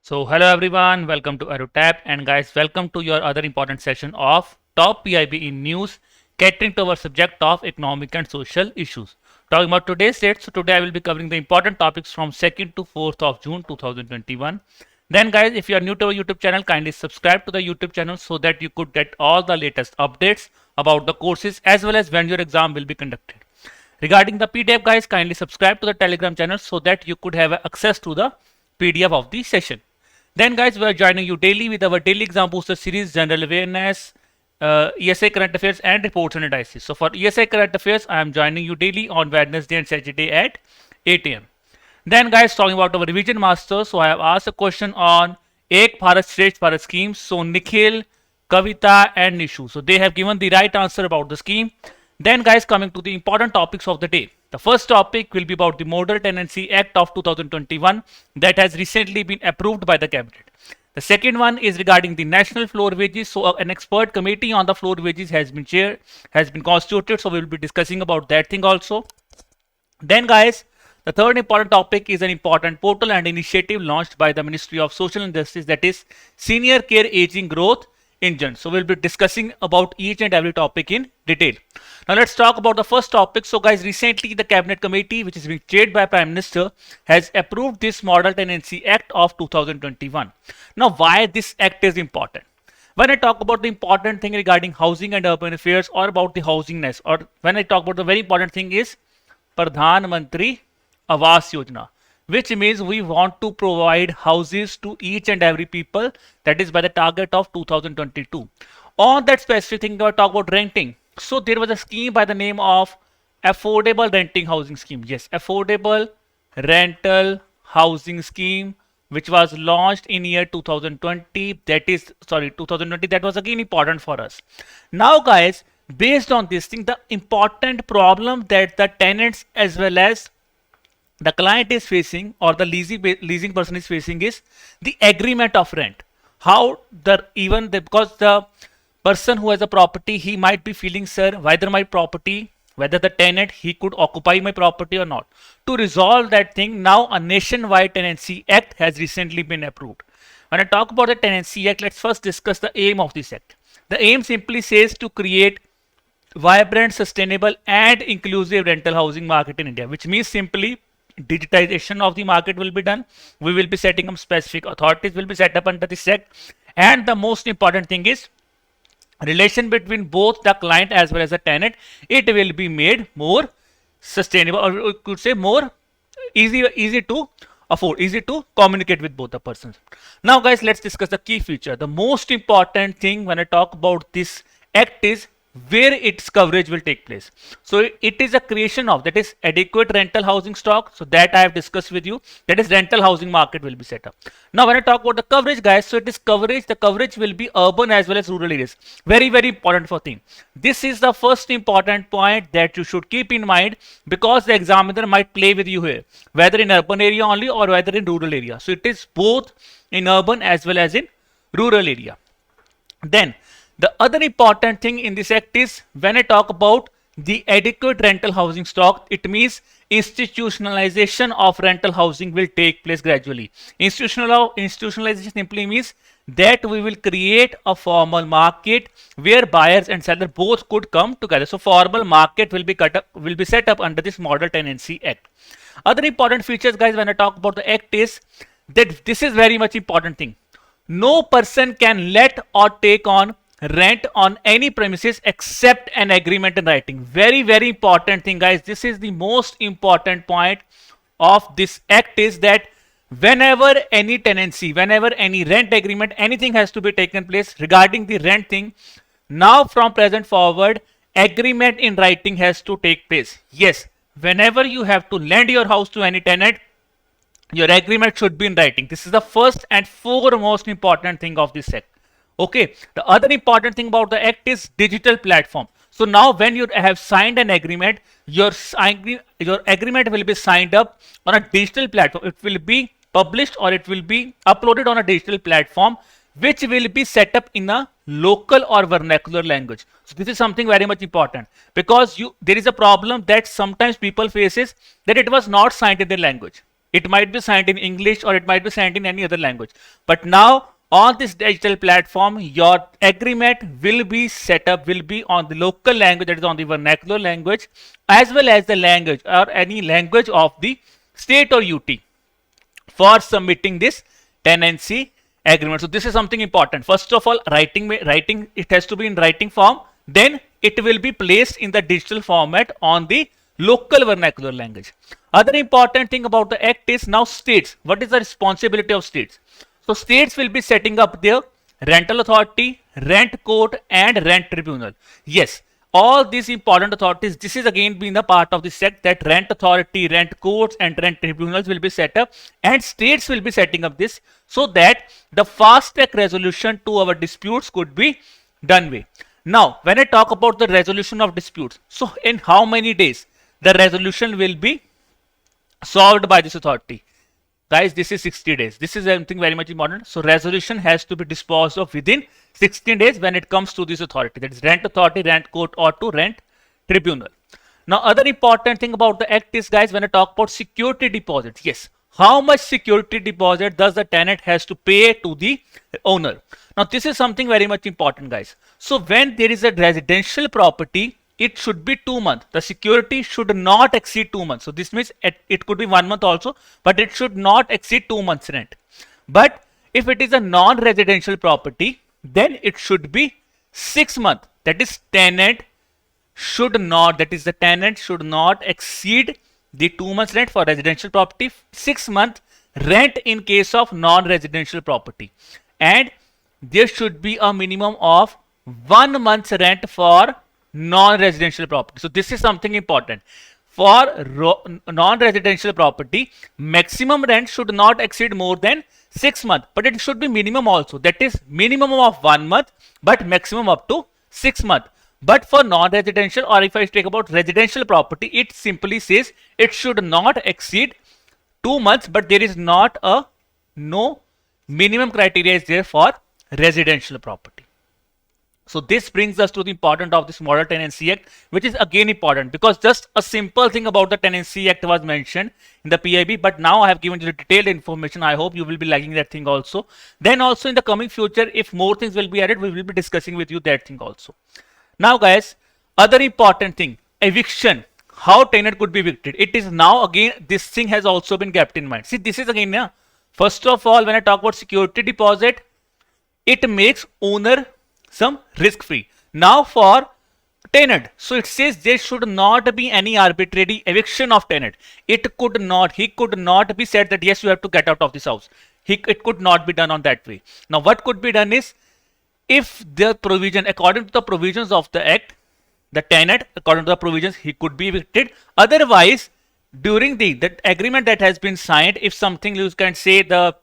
So hello everyone, welcome to AeroTap, and guys, welcome to your other important session of Top PIB in News, catering to our subject of economic and social issues. Talking about today's date, so today I will be covering the important topics from 2nd to 4th of June 2021. Then guys, if you are new to our YouTube channel, kindly subscribe to the YouTube channel so that you could get all the latest updates about the courses as well as when your exam will be conducted. Regarding the PDF guys, kindly subscribe to the Telegram channel so that you could have access to the PDF of the session. Then guys, we are joining you daily with our daily exam booster series, general awareness, ESA current affairs and reports and indices. So for ESA current affairs, I am joining you daily on Wednesday and Saturday at 8 am. Then guys, talking about our revision master, so I have asked a question on Ek Bharat Shresth Bharat scheme. So Nikhil, Kavita and Nishu, so they have given the right answer about the scheme. Then guys, coming to the important topics of the day. The first topic will be about the Model Tenancy Act of 2021 that has recently been approved by the cabinet. The second one is regarding the national floor wages. So an expert committee on the floor wages has been constituted. So we will be discussing about that thing also. Then guys, the third important topic is an important portal and initiative launched by the Ministry of Social and Justice, that is Senior Care Aging Growth Engine. So we'll be discussing about each and every topic in detail. Now let's talk about the first topic. So guys, recently the cabinet committee, which is being chaired by Prime Minister, has approved this Model Tenancy Act of 2021. Now why this act is important? When I talk about the important thing regarding housing and urban affairs or about the housingness, or when I talk about the very important thing is Pradhan Mantri Awas Yojana, which means we want to provide houses to each and every people, that is by the target of 2022. On that specific thing, I talk about renting. So there was a scheme by the name of Affordable Renting Housing Scheme. Yes, Affordable Rental Housing Scheme, which was launched in year 2020. That is, sorry, 2020. That was again important for us. Now guys, based on this thing, the important problem that the tenants as well as the client is facing, or the leasing person is facing, is the agreement of rent. How because the person who has a property, he might be feeling, sir, whether the tenant, he could occupy my property or not. To resolve that thing, now a nationwide tenancy act has recently been approved. When I talk about the tenancy act, let's first discuss the aim of this act. The aim simply says to create vibrant, sustainable and inclusive rental housing market in India, which means simply digitization of the market will be done. We will be setting up specific authorities will be set up under this act, and the most important thing is relation between both the client as well as the tenant. It will be made more sustainable, or we could say more easy to afford, easy to communicate with both the persons. Now guys, let's discuss the key feature. The most important thing when I talk about this act is where its coverage will take place. So it is a creation of, that is adequate rental housing stock. So that I have discussed with you, that is rental housing market will be set up. Now when I talk about the coverage guys, so it is coverage, the coverage will be urban as well as rural areas. Very important for thing. This is the first important point that you should keep in mind, because the examiner might play with you here, whether in urban area only or whether in rural area. So it is both in urban as well as in rural area. Then the other important thing in this act is when I talk about the adequate rental housing stock, it means institutionalization of rental housing will take place gradually. Institutionalization simply means that we will create a formal market where buyers and seller both could come together. So formal market will be set up under this Model Tenancy Act. Other important features guys when I talk about the act is that this is very much important thing. No person can let or take on rent on any premises except an agreement in writing. Very important thing guys, this is the most important point of this act, is that whenever any tenancy, whenever any rent agreement, anything has to be taken place regarding the rent thing, now from present forward agreement in writing has to take place. Yes, whenever you have to lend your house to any tenant, your agreement should be in writing. This is the first and foremost important thing of this act. Okay, the other important thing about the act is digital platform. So now when you have signed an agreement, your agreement will be signed up on a digital platform. It will be published or it will be uploaded on a digital platform, which will be set up in a local or vernacular language. So this is something very much important, because there is a problem that sometimes people faces, that it was not signed in their language. It might be signed in English or it might be signed in any other language. But now on this digital platform, your agreement will be set up, will be on the local language, that is on the vernacular language, as well as the language or any language of the state or UT for submitting this tenancy agreement. So this is something important. First of all, writing it has to be in writing form. Then it will be placed in the digital format on the local vernacular language. Other important thing about the act is now states. What is the responsibility of states? So states will be setting up their rental authority, rent court, and rent tribunal. Yes, all these important authorities, this is again being a part of the sect, that rent authority, rent courts, and rent tribunals will be set up, and states will be setting up this so that the fast track resolution to our disputes could be done with. Now, when I talk about the resolution of disputes, so in how many days the resolution will be solved by this authority? Guys, this is 60 days. This is something very much important. So resolution has to be disposed of within 16 days when it comes to this authority. That is rent authority, rent court, or to rent tribunal. Now, other important thing about the act is, guys, when I talk about security deposits. Yes, how much security deposit does the tenant has to pay to the owner? Now, this is something very much important, guys. So when there is a residential property, it should be 2 months. The security should not exceed 2 months. So this means it could be 1 month also, but it should not exceed 2 months rent. But if it is a non-residential property, then it should be 6 months. That is tenant should not exceed the 2 months rent for residential property, 6 month rent in case of non-residential property. And there should be a minimum of 1 month's rent for non-residential property. So this is something important. For non-residential property, maximum rent should not exceed more than 6 months, but it should be minimum also. That is minimum of 1 month, but maximum up to 6 months. But for non-residential, or if I take about residential property, it simply says it should not exceed 2 months, but there is no minimum criteria is there for residential property. So this brings us to the important of this Model Tenancy Act, which is again important because just a simple thing about the Tenancy Act was mentioned in the PIB, but now I have given you the detailed information. I hope you will be liking that thing also. Then also in the coming future, if more things will be added, we will be discussing with you that thing also. Now guys, other important thing, eviction. How tenant could be evicted? It is now again, this thing has also been kept in mind. See, this is again, yeah. First of all, when I talk about security deposit, it makes owner some risk free. Now for tenant, so it says there should not be any arbitrary eviction of tenant. He could not be said that yes, you have to get out of this house. It could not be done on that way. Now what could be done is, if the provision, according to the provisions of the act, the tenant, according to the provisions, he could be evicted. Otherwise, during the agreement that has been signed, if something you can say the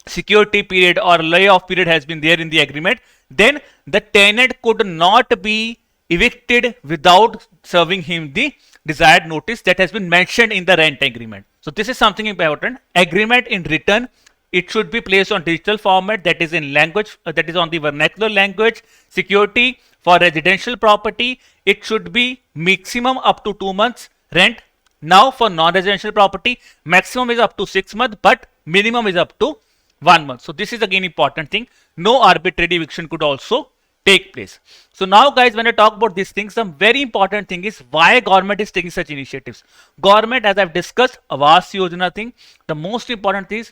security period or layoff period has been there in the agreement, then the tenant could not be evicted without serving him the desired notice that has been mentioned in the rent agreement. So this is something important. Agreement in written, it should be placed on digital format, that is in language, that is on the vernacular language. Security for residential property, it should be maximum up to 2 months rent. Now for non-residential property, maximum is up to 6 months, but minimum is up to 1 month. So this is again important thing. No arbitrary eviction could also take place. So now guys, when I talk about these things, some very important thing is why government is taking such initiatives. Government, as I've discussed, Awas Yojana thing, the most important is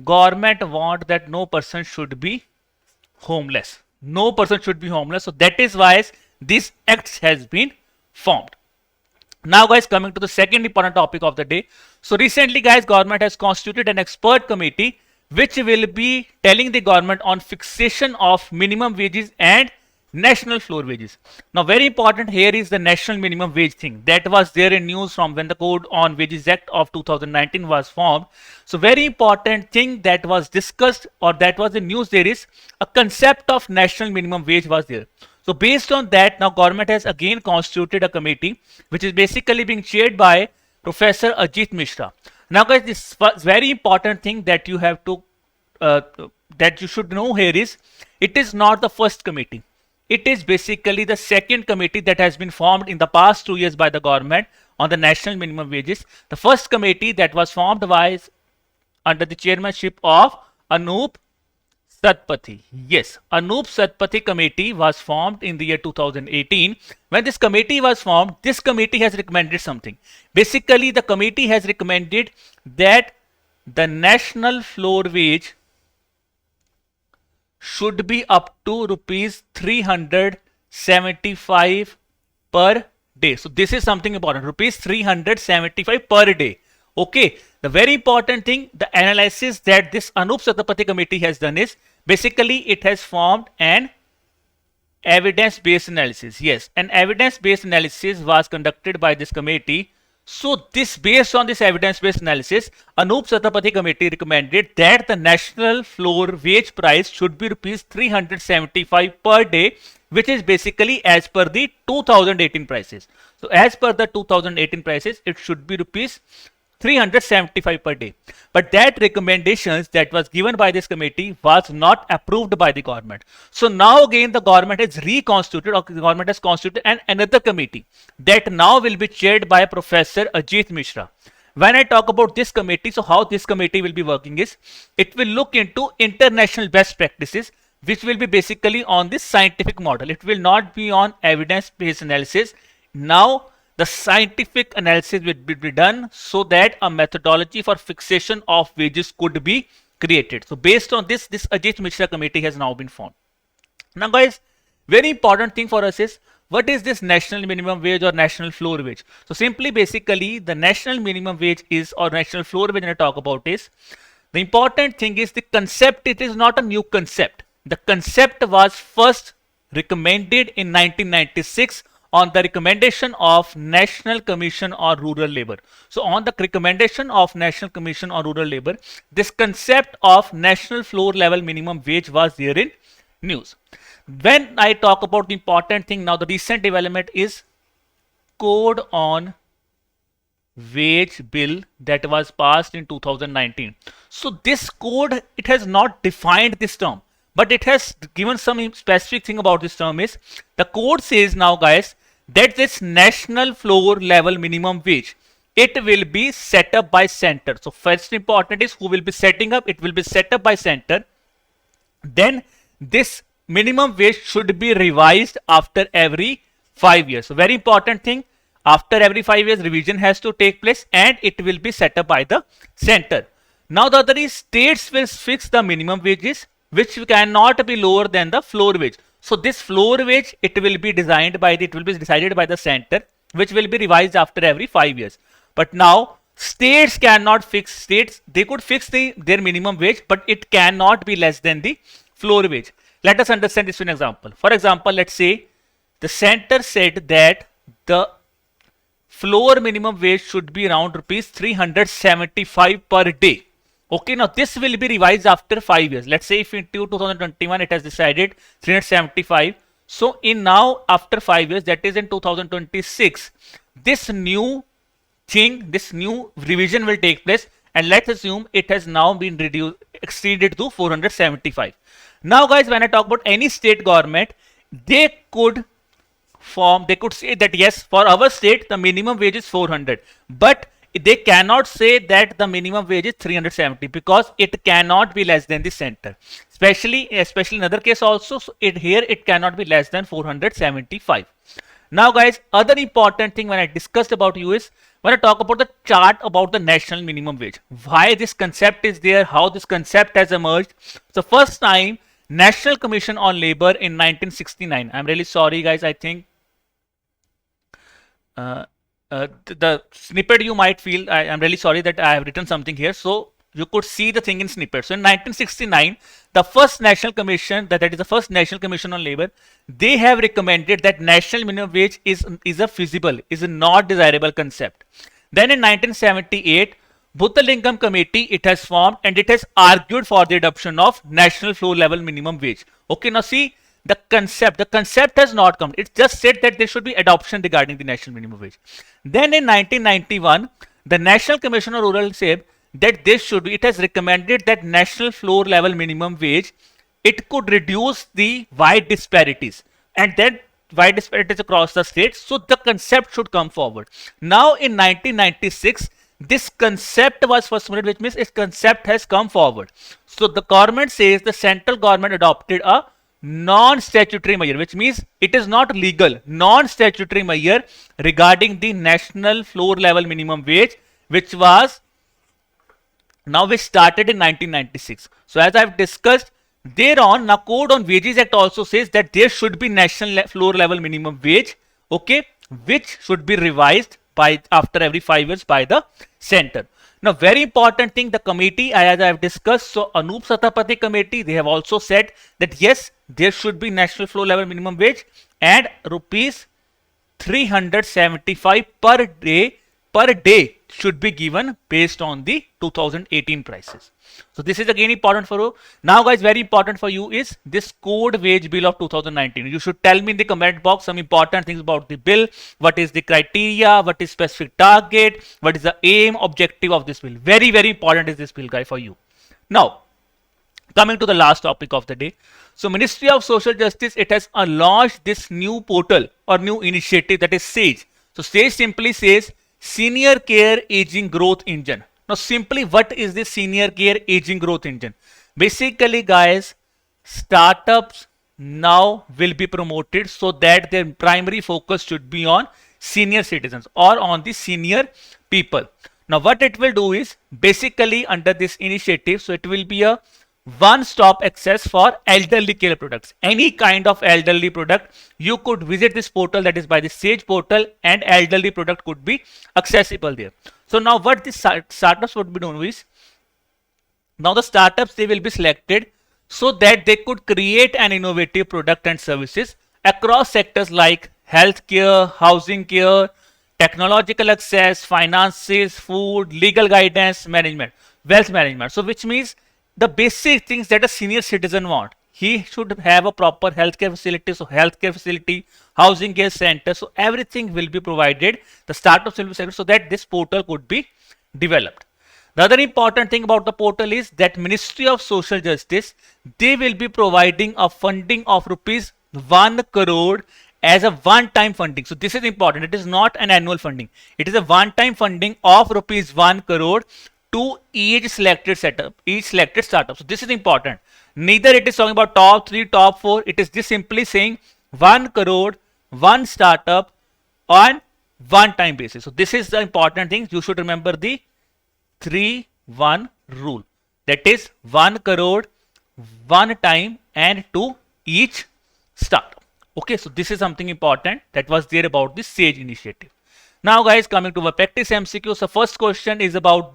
government want that no person should be homeless. No person should be homeless. So that is why this act has been formed. Now guys, coming to the second important topic of the day. So recently guys, government has constituted an expert committee which will be telling the government on fixation of minimum wages and national floor wages. Now very important here is the national minimum wage thing that was there in news from when the Code on Wages Act of 2019 was formed. So very important thing that was discussed or that was in news, there is a concept of national minimum wage was there. So based on that, now government has again constituted a committee which is basically being chaired by Professor Ajit Mishra. Now guys, this very important thing that you have to that you should know here is, it is not the first committee. It is basically the second committee that has been formed in the past 2 years by the government on the national minimum wages. The first committee that was formed was under the chairmanship of Anup Satpathy. Yes, Anup Satpathy committee was formed in the year 2018. When this committee was formed, this committee has recommended something. Basically, the committee has recommended that the national floor wage should be up to rupees 375 per day. So this is something important, rupees 375 per day. Okay, the very important thing, the analysis that this Anup Satpathy committee has done is, basically it has formed an evidence-based analysis. Yes, an evidence-based analysis was conducted by this committee. So this, based on this evidence-based analysis, Anup Satpathy committee recommended that the national floor wage price should be rupees 375 per day, which is basically as per the 2018 prices. So as per the 2018 prices, it should be rupees 375 per day. But that recommendations that was given by this committee was not approved by the government. So now again the government has reconstituted, or the government has constituted another committee that now will be chaired by Professor Ajit Mishra. When I talk about this committee, so how this committee will be working is, it will look into international best practices, which will be basically on this scientific model. It will not be on evidence-based analysis. Now the scientific analysis will be done so that a methodology for fixation of wages could be created. So based on this Ajit Mishra committee has now been formed. Now guys, very important thing for us is, what is this national minimum wage or national floor wage? So simply, basically, the national minimum wage is, or national floor wage when I talk about is, the important thing is the concept. It is not a new concept. The concept was first recommended in 1996 on the recommendation of National Commission on Rural Labor. So on the recommendation of National Commission on Rural Labor, this concept of national floor level minimum wage was there in news. When I talk about the important thing now, the recent development is Code on Wage Bill that was passed in 2019. So this code, it has not defined this term, but it has given some specific thing about this term is, the code says now guys, that this national floor level minimum wage, it will be set up by center. So first important is who will be setting up, it will be set up by center. Then this minimum wage should be revised after every 5 years. So very important thing, after every 5 years revision has to take place, and it will be set up by the center. Now the other is, states will fix the minimum wages which cannot be lower than the floor wage. So this floor wage, it will be decided by the center, which will be revised after every 5 years. But now states cannot fix, states, they could fix their minimum wage, but it cannot be less than the floor wage. Let us understand this in an example. For example, let's say the center said that the floor minimum wage should be around rupees 375 per day. Okay, now this will be revised after 5 years. Let's say if in 2021 it has decided 375. So in now after 5 years, that is in 2026, this new thing, this new revision will take place, and let's assume it has now been exceeded to 475. Now guys, when I talk about any state government, they could say that yes, for our state the minimum wage is 400, but they cannot say that the minimum wage is 370 because it cannot be less than the center. Especially in other case also, so here it cannot be less than 475. Now guys, other important thing when I discussed about you is, when I talk about the chart about the national minimum wage, why this concept is there, how this concept has emerged. So first time, National Commission on Labor in 1969. I'm really sorry guys, I think the snippet you might feel, I'm really sorry that I have written something here, so you could see the thing in snippet. So in 1969, the first National Commission, that is the first National Commission on Labor, they have recommended that national minimum wage is a not desirable concept. Then in 1978, Bhuthalingam Committee, it has formed and it has argued for the adoption of national floor level minimum wage. Okay, now see, the concept has not come. It just said that there should be adoption regarding the national minimum wage. Then in 1991, the National Commission on Rural said that it has recommended that national floor level minimum wage, it could reduce the wide disparities, and then wide disparities across the states. So the concept should come forward. Now in 1996, this concept was first formulated, which means its concept has come forward. So the government says the central government adopted a non-statutory measure, which means it is not legal, non-statutory measure regarding the national floor level minimum wage, which started in 1996. So as I've discussed, thereon, now Code on Wages Act also says that there should be national floor level minimum wage, okay, which should be revised by after every 5 years by the center. Now, very important thing, the committee, as I have discussed, so Anup Satapathy committee, they have also said that yes, there should be national floor level minimum wage and rupees 375 per day should be given based on the 2018 prices. So this is again important for you. Now guys, very important for you is this code wage bill of 2019. You should tell me in the comment box some important things about the bill. What is the criteria? What is specific target? What is the aim, objective of this bill? Very, very important is this bill, guys, for you. Now, coming to the last topic of the day. So Ministry of Social Justice, it has launched this new portal or new initiative, that is SAGE. So SAGE simply says Senior Care Aging Growth Engine. Now simply, what is this Senior Care Aging Growth Engine? Basically guys, startups now will be promoted so that their primary focus should be on senior citizens or on the senior people. Now what it will do is, basically under this initiative, so it will be a one-stop access for elderly care products. Any kind of elderly product, you could visit this portal, that is by the SAGE portal, and elderly product could be accessible there. So now what the startups would be doing is, now the startups, they will be selected so that they could create an innovative product and services across sectors like healthcare, housing care, technological access, finances, food, legal guidance, management, wealth management. So which means the basic things that a senior citizen want. He should have a proper healthcare facility, so healthcare facility, housing care center, so everything will be provided. The startups will be selected so that this portal could be developed. The other important thing about the portal is that Ministry of Social Justice, they will be providing a funding of rupees 1 crore as a one-time funding. So this is important. It is not an annual funding. It is a one-time funding of rupees 1 crore to each selected startup. So this is important. Neither it is talking about top 3, top 4. It is just simply saying 1 crore, one startup on one-time basis. So this is the important thing. You should remember the 3-1 rule. That is 1 crore, one time, and to each startup. Okay, so this is something important that was there about the SAGE initiative. Now guys, coming to our practice MCQ. So first question is about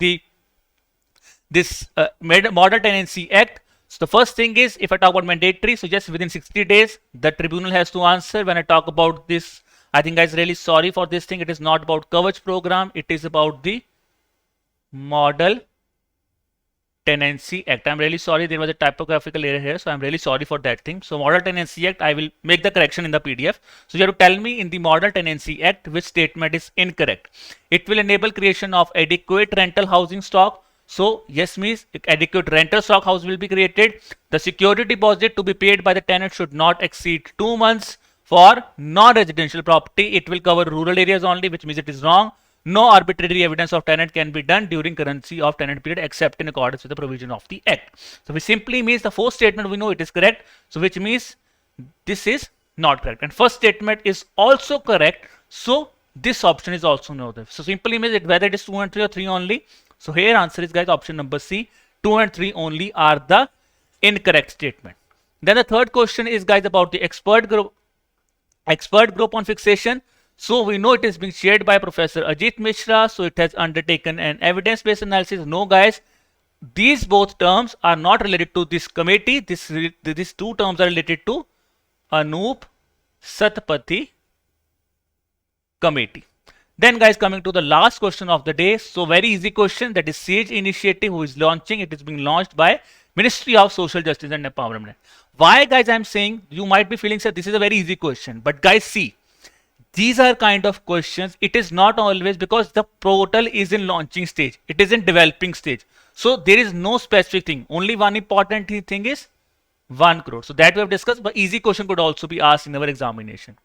this Model Tenancy Act. So the first thing is, if I talk about mandatory, so just within 60 days, the tribunal has to answer. When I talk about this, I think guys, really sorry for this thing. It is not about Kavach program. It is about the Model Tenancy Act. I'm really sorry. There was a typographical error here. So I'm really sorry for that thing. So Model Tenancy Act, I will make the correction in the PDF. So you have to tell me in the Model Tenancy Act which statement is incorrect. It will enable creation of adequate rental housing stock. So yes means adequate rental stock house will be created. The security deposit to be paid by the tenant should not exceed 2 months. For non-residential property, it will cover rural areas only, which means it is wrong. No arbitrary evidence of tenant can be done during currency of tenant period except in accordance with the provision of the act. So which simply means the fourth statement we know it is correct. So which means this is not correct. And first statement is also correct. So this option is also no. So simply means it whether it is 2 and 3 or 3 only. So here answer is guys option number C. 2 and 3 only are the incorrect statement. Then the third question is guys about the expert group on fixation. So we know it is being shared by Professor Ajit Mishra. So it has undertaken an evidence-based analysis. No guys, these both terms are not related to this committee. These two terms are related to Anup Satapathy committee. Then guys, coming to the last question of the day. So very easy question, that is SAGE initiative who is launching. It is being launched by Ministry of Social Justice and Empowerment. Why guys I'm saying, you might be feeling that this is a very easy question, but guys see, these are kind of questions. It is not always, because the portal is in launching stage. It is in developing stage. So there is no specific thing. Only one important thing is 1 crore. So that we have discussed, but easy question could also be asked in our examination.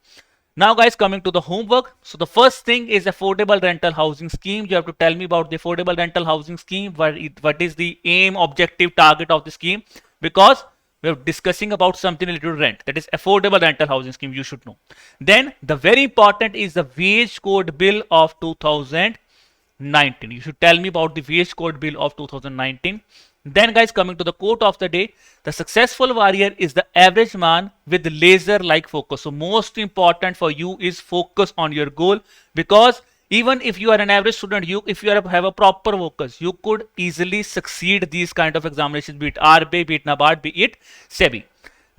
Now guys, coming to the homework. So the first thing is affordable rental housing scheme. You have to tell me about the affordable rental housing scheme. What is the aim, objective, target of the scheme? Because we're discussing about something related to rent. That is affordable rental housing scheme. You should know. Then the very important is the wage code bill of 2019. You should tell me about the wage code bill of 2019. Then guys, coming to the quote of the day, the successful warrior is the average man with laser like focus. So most important for you is focus on your goal, because even if you are an average student, if you have a proper focus, you could easily succeed these kind of examinations, be it RBI, be it NABARD, be it SEBI.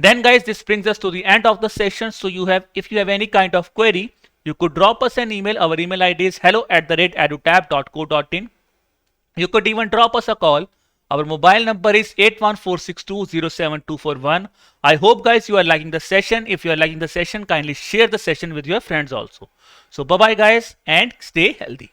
Then guys, this brings us to the end of the session. So if you have any kind of query, you could drop us an email. Our email ID is hello@edutab.co.in. You could even drop us a call. Our mobile number is 8146207241. I hope guys you are liking the session. If you are liking the session, kindly share the session with your friends also. So bye bye guys and stay healthy.